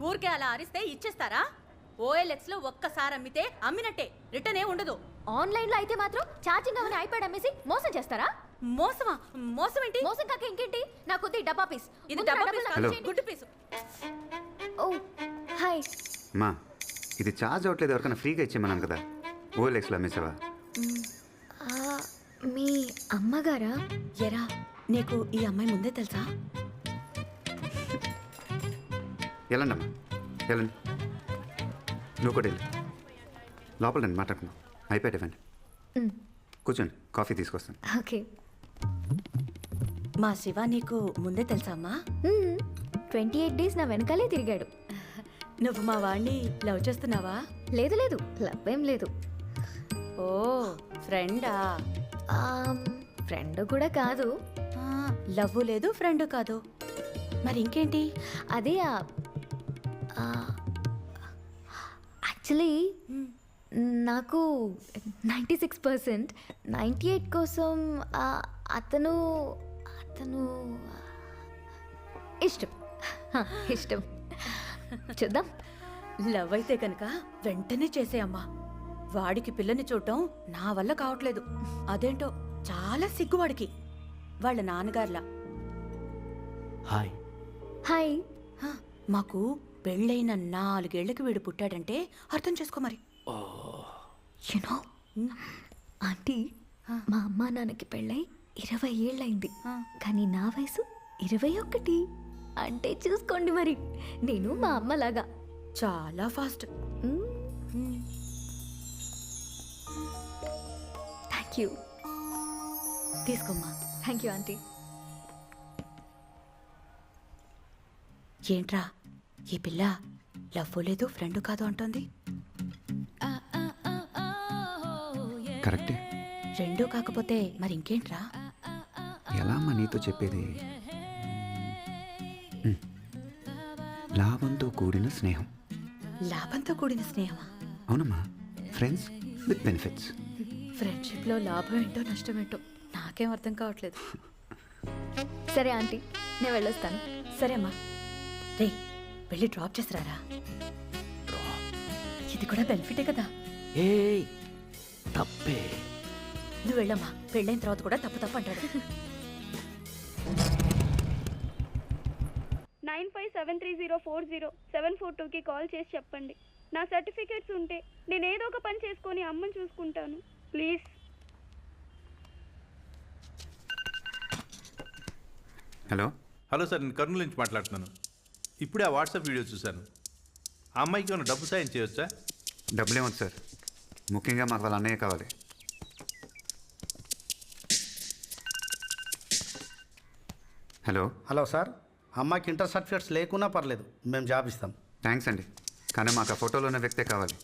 ఊరికే అలా అరిస్తే ఇచ్చేస్తారా? OLX లో ఒక్కసారి అమ్మితే అమ్మినట్టే, రిటర్న్ ఏ ఉండదు. ఆన్లైన్ లో అయితే మాత్రం ఛార్జింగ్ అవని ఐప్యాడ్ అమ్మేసి మోసం చేస్తారా? మోసమా? మోసం ఏంటి? మోసం కాక ఇంకేంటి? నాకు డబ్బా పీస్. ఇది డబ్బా పీస్ కాదు, గుడ్డు పీసు. ఓ హాయ్ మా ఇది ఛార్జ్ అవ్వట్లేదు, ఎవరికైనా ఫ్రీగా ఇచ్చేమన్నాను కదా. OLXలో అమ్మేసావా? మీ అమ్మగారా? ఎరా, నీకు ఈ అమ్మాయి ముందే తెలుసా? వెళ్ళండి అమ్మా, వెళ్ళండి. నువ్వు కూడా వెళ్ళి లోపల రండి, మాట్లాడుకుందాం. ఐప్యాడ్ ఇవ్వండి, కూర్చోండి, కాఫీ తీసుకొస్తాను. ఓకే. మా శివ నీకు ముందే తెలుసా అమ్మా? 28 days నా వెనకాలే తిరిగాడు. నువ్వు మా వాడిని లవ్ చేస్తున్నావా? లేదు లేదు, లవ్ ఏం లేదు. ఓ ఫ్రెండా? ఫ్రెండ్ కూడా కాదు. లవ్ లేదు, ఫ్రెండ్ కాదు, మరి ఇంకేంటి? అదే యాక్చువల్లీ నాకు 96%, 98 కోసం అతను అతను ఇష్టం. ఇష్టం. చూద్దాం. లవ్ అయితే కనుక వెంటనే చేసేయమ్మా. వాడికి పిల్లని చూడటం నా వల్ల కావట్లేదు. అదేంటో చాలా సిగ్గువాడికి, వాళ్ళ నాన్నగారులా. హాయ్. హాయ్. మాకు పెళ్ళైన 4 ఏళ్లకి వీడు పుట్టాడంటే అర్థం చేసుకో మరి. యునో ఆంటీ, మా అమ్మా నాన్నకి పెళ్ళై 20 ఏళ్ళైంది, కానీ నా వయసు 21. అంటే చూసుకోండి మరి, నేను మా అమ్మలాగా చాలా ఫాస్ట్. Thank you. తీసుకోమ్మా. Thank you aunty. ఏంట్రా ఈ పిల్ల లవ్ లేదు, ఫ్రెండ్ కాదు అంటోంది? కరెక్టే. రెండూ కాకపోతే మరి ఇంకేంట్రా? ఎలా అమ్మా నీతో చెప్పేది? లాభంతో కూడిన స్నేహం. లాభంతో కూడిన స్నేహమా? అవునమ్మా, ఫ్రెండ్స్ విత్ బెనిఫిట్స్. ఫ్రెండ్షిప్లో లాభం ఏంటో నష్టం ఏంటో నాకేం అర్థం కావట్లేదు. సరే ఆంటీ, నేను వెళ్ళొస్తాను. సరే అమ్మా, రే వెళ్ళి డ్రాప్ చేసిరారా. ఇది కూడా బెనిఫిటే కదా. ఏ తప్పే. నువ్వు వెళ్ళమ్మా, పెళ్ళైన తర్వాత కూడా తప్పు తప్పు అంటాడు. 9573040742కి కాల్ చేసి చెప్పండి. నా సర్టిఫికేట్స్ ఉంటే నేను ఏదో ఒక పని చేసుకొని అమ్మని చూసుకుంటాను. ప్లీజ్. హలో. హలో సార్, నేను కర్నూలు నుంచి మాట్లాడుతున్నాను. ఇప్పుడే ఆ వాట్సాప్ వీడియో చూశాను. ఆ అమ్మాయికి ఏమైనా డబ్బు సాయం చేయొచ్చా? డబ్బులు ఏమొద్దు సార్, ముఖ్యంగా మాకు వాళ్ళ అన్నయ్య కావాలి. హలో. హలో సార్, అమ్మాయికి ఇంటర్ సర్టిఫికేట్స్ లేకున్నా పర్లేదు, మేము జాబ్ ఇస్తాం. థ్యాంక్స్ అండి, కానీ మాకు ఆ ఫోటోలో ఉన్న వ్యక్తే కావాలి.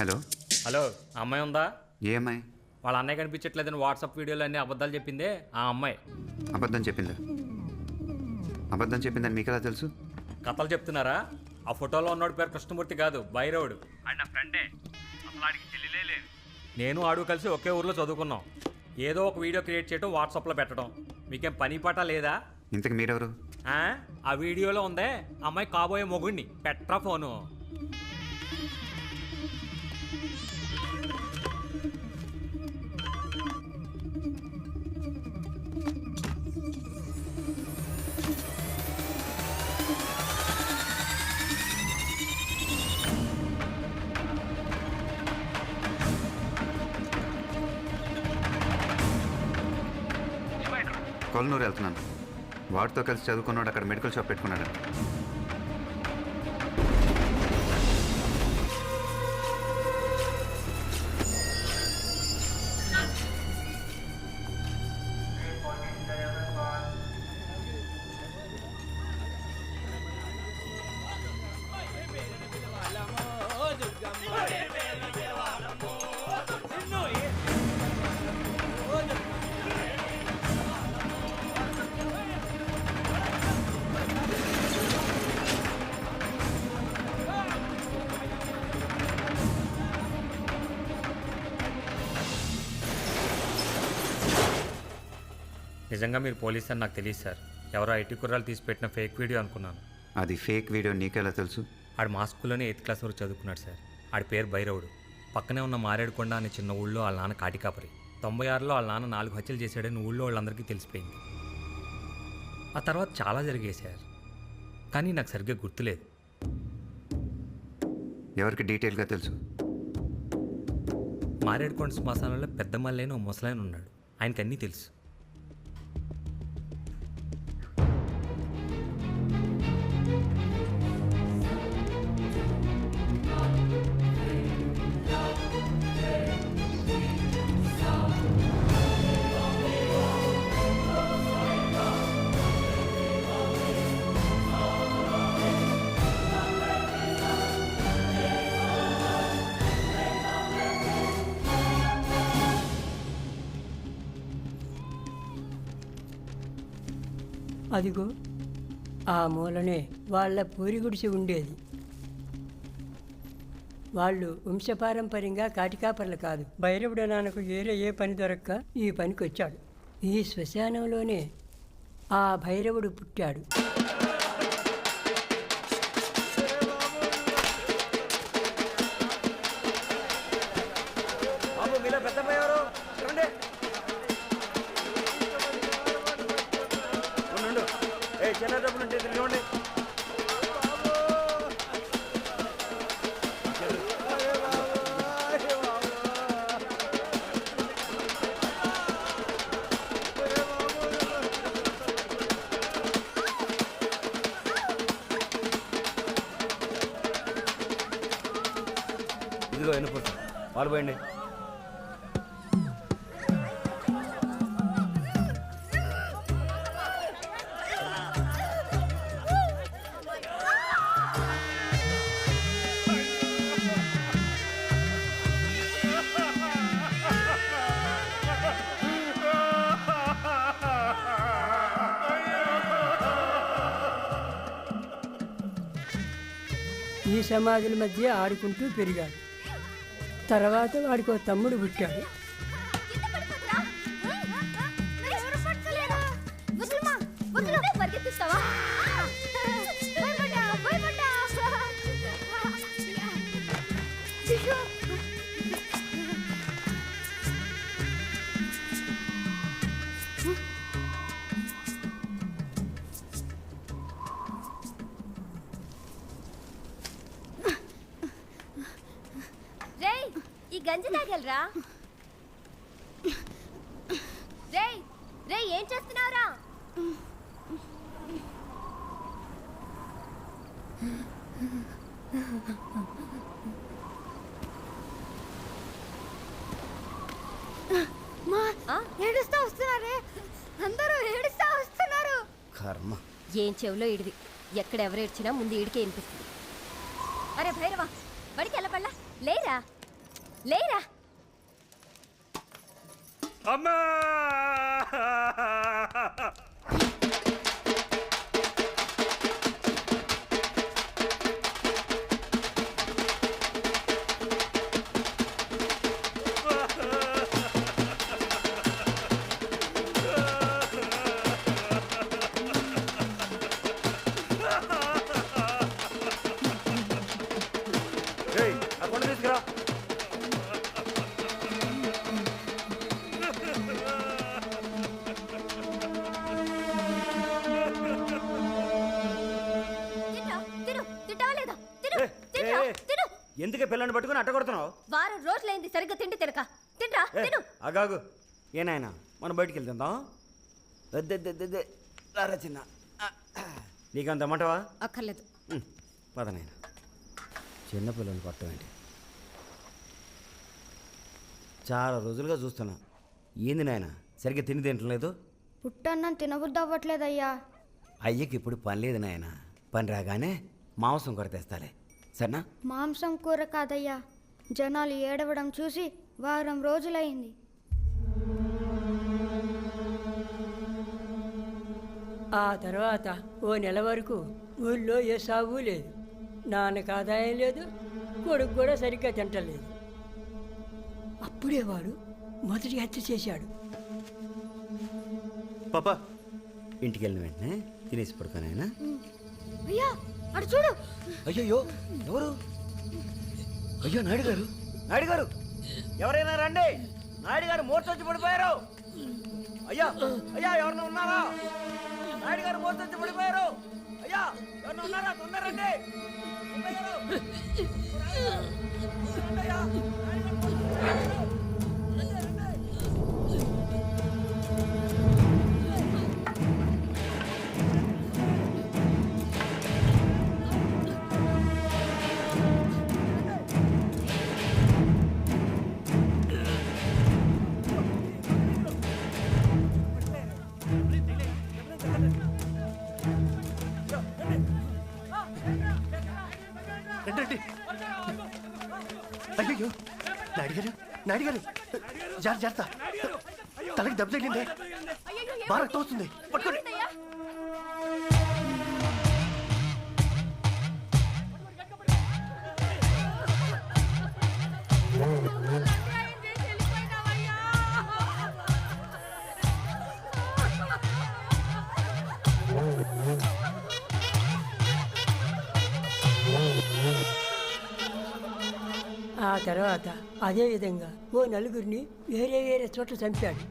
హలో. హలో, అమ్మాయి ఉందా? ఏ అమ్మాయి? వాళ్ళ అన్నయ్య కనిపించట్లేదని వాట్సాప్ వీడియోలు అన్నీ అబద్ధాలు చెప్పిందే ఆ అమ్మాయి. అబద్ధం చెప్పిందా? అబద్ధం చెప్పిందని మీకు ఎలా తెలుసు? కథలు చెప్తున్నారా? ఆ ఫోటోలో ఉన్నోడి పేరు కృష్ణమూర్తి కాదు, బైరవుడు. ఆయన నా ఫ్రెండే, అసలు ఆడికి చెల్లిలే లేదు. నేను ఆడు కలిసి ఒకే ఊర్లో చదువుకున్నాం. ఏదో ఒక వీడియో క్రియేట్ చేయడం, వాట్సాప్లో పెట్టడం. మీకేం పని పాట లేదా? ఇంతకు మీరెవరు? ఆ వీడియోలో ఉందే అమ్మాయి కాబోయే మొగుడిని. Petra phone. కొలనూరు వెళ్తున్నాను. వాడితో కలిసి చదువుకున్నాడు, అక్కడ మెడికల్ షాప్ పెట్టుకున్నాడు. నిజంగా మీరు పోలీస్ అని నాకు తెలియదు సార్. ఎవరో ఐటీ కుర్రాలు తీసి పెట్టిన ఫేక్ వీడియో అనుకున్నాను. అది ఫేక్ వీడియో నీకెలా తెలుసు? ఆడు మా స్కూల్లోనే 8th క్లాస్ వరకు చదువుకున్నాడు సార్. ఆడి పేరు భైరవుడు. పక్కనే ఉన్న మారేడుకొండ అనే చిన్న ఊళ్ళో వాళ్ళ నాన్న కాటికాపరి. 96లో వాళ్ళ నాన్న 4 హత్యలు చేశాడని ఊళ్ళో వాళ్ళందరికీ తెలిసిపోయింది. ఆ తర్వాత చాలా జరిగాయి సార్, కానీ నాకు సరిగ్గా గుర్తులేదు. ఎవరికి డీటెయిల్గా తెలుసు? మారేడుకొండ శ్మశానంలో పెద్ద మల్లైన ఓ ముసలాయన ఉన్నాడు. ఆయనకి అన్నీ తెలుసు. అదిగో ఆ మూలనే వాళ్ళ పూరి గుడిసి ఉండేది. వాళ్ళు వంశపారంపర్యంగా కాటికాపర్లు కాదు. భైరవుడు నాన్నకు ఏ పని దొరక్క ఈ పనికి వచ్చాడు. ఈ శ్మశానంలోనే ఆ భైరవుడు పుట్టాడు. ఇదిగో ఎన్నుకోండి, పాలు పోయండి. ఈ సమాధుల మధ్య ఆడుకుంటూ పెరిగాడు. తర్వాత వాడికి ఓ తమ్ముడు పుట్టాడు. ఈ గంజి తాగలరా? రేయ్ రేయ్, ఏం చేస్తున్నావురా? ఏడుస్తా వస్తున్నారే, అందరూ ఏడుస్తా వస్తున్నారు. కర్మ. ఏం చెవులో ఇడిది, ఎక్కడ ఎవరేడ్చినా ముందు ఈడికే వినిపిస్తుంది. అరే భైరవా, బడికి వెళ్ళబడలా? లేరా లేరా? అమ్మా! తీసుకురా. ఎందుకే పిల్లని పట్టుకుని అట్టగొడుతున్నావు? వారం రోజులైంది సరిగ్గా తిండి తినక. తింటా తిను. అగాగు, ఏనాయనా మనం బయటికి వెళ్తుందాం. రారా చిన్న, నీకంత అమ్మంటావా? అక్కర్లేదు. పదనైనా, చిన్నపిల్లని పట్టమేంటి? చాలా రోజులుగా చూస్తున్నా. ఏంది నాయన సరిగ్గా తిని తింటలేదు? పుట్టన్నం తినబుద్ధి అవ్వట్లేదయ్యా. అయ్యకి ఇప్పుడు పని లేదు నాయన. పని రాగానే మాంసం కూర తెస్తాలే, సరేనా? మాంసం కూర కాదయ్యా, జనాలు ఏడవడం చూసి వారం రోజులైంది. ఆ తర్వాత ఓ నెల వరకు ఊళ్ళో ఏ సాగు లేదు. నాన్నకు ఆదాయం లేదు, కొడుకు కూడా సరిగ్గా తింటలేదు. అప్పుడే వాడు మొదటి హత్య చేశాడు. పాపా ఇంటికి వెళ్ళిన వెంటనే తినేసి పడుకోనాయనా. అయ్యా అటు చూడు. అయ్యో ఎవరు? అయ్యో నాయుడు గారు, నాయుడు గారు ఎవరైనా రండి, నాయుడు గారు మోర్చొచ్చి పడిపోయారు. అయ్యా అయ్యా ఎవరైనా ఉన్నారా? నాయుడు గారు మోర్చొచ్చి పడిపోయారు. అయ్యా ఎవరైనా ఉన్నారా? తొందరండి. రండి. అయ్యో నాయుడు గారు జాగ్రత్త, తలకి దెబ్బ తగిలిందే, బాగా రక్తం వస్తుంది, పట్టుకోండి. ఆ తర్వాత అదే విధంగా ఓ నలుగురిని వేరే వేరే చోట్ల చంపాడు.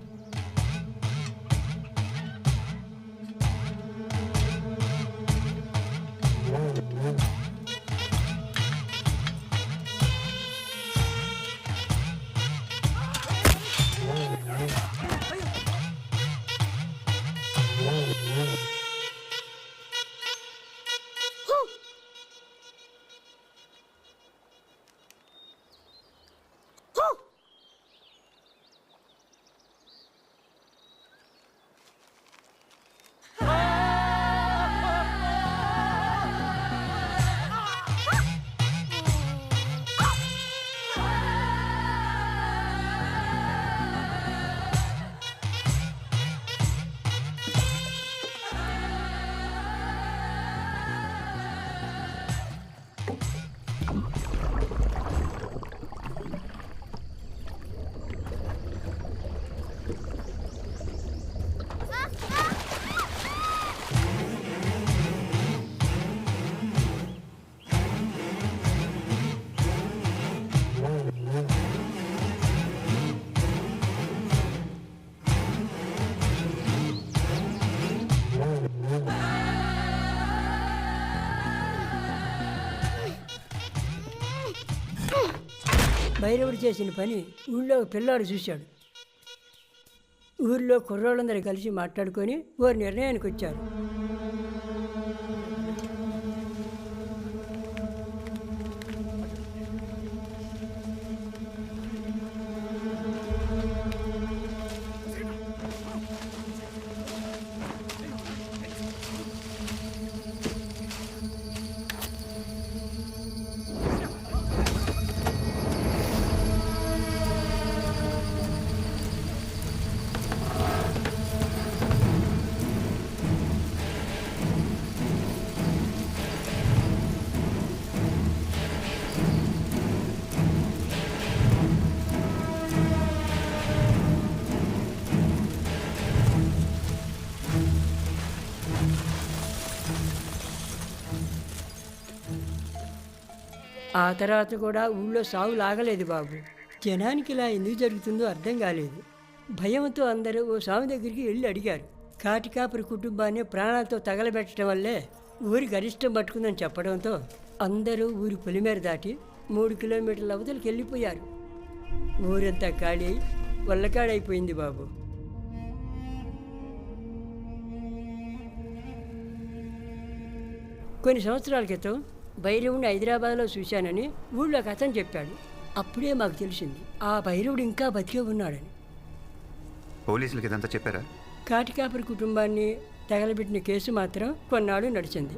భైరవుడు చేసిన పని ఊళ్ళో పిల్లాడు చూశాడు. ఊళ్ళో కుర్రోళ్ళందరూ కలిసి మాట్లాడుకొని ఓ నిర్ణయానికి వచ్చారు. ఆ తర్వాత కూడా ఊళ్ళో సాగు లాగలేదు బాబు. జనానికి ఇలా ఎందుకు జరుగుతుందో అర్థం కాలేదు. భయంతో అందరూ ఓ స్వామి దగ్గరికి వెళ్ళి అడిగారు. కాటికాపురి కుటుంబాన్ని ప్రాణాలతో తగలబెట్టడం వల్లే ఊరి గరిష్టం పట్టుకుందని చెప్పడంతో అందరూ ఊరి పొలిమేర దాటి 3 కిలోమీటర్ల అవతలకి వెళ్ళిపోయారు. ఊరంతా ఖాళీ అయి వల్లకాడైపోయింది బాబు. కొన్ని సంవత్సరాల క్రితం భైరవుడిని హైదరాబాద్లో చూశానని ఊళ్ళోకి అతను చెప్పాడు. అప్పుడే మాకు తెలిసింది ఆ భైరవుడు ఇంకా బతికే ఉన్నాడని. పోలీసులకి ఇదంతా చెప్పారా? కాటికాపురి కుటుంబాన్ని తగలబెట్టిన కేసు మాత్రం కొన్నాళ్ళు నడిచింది.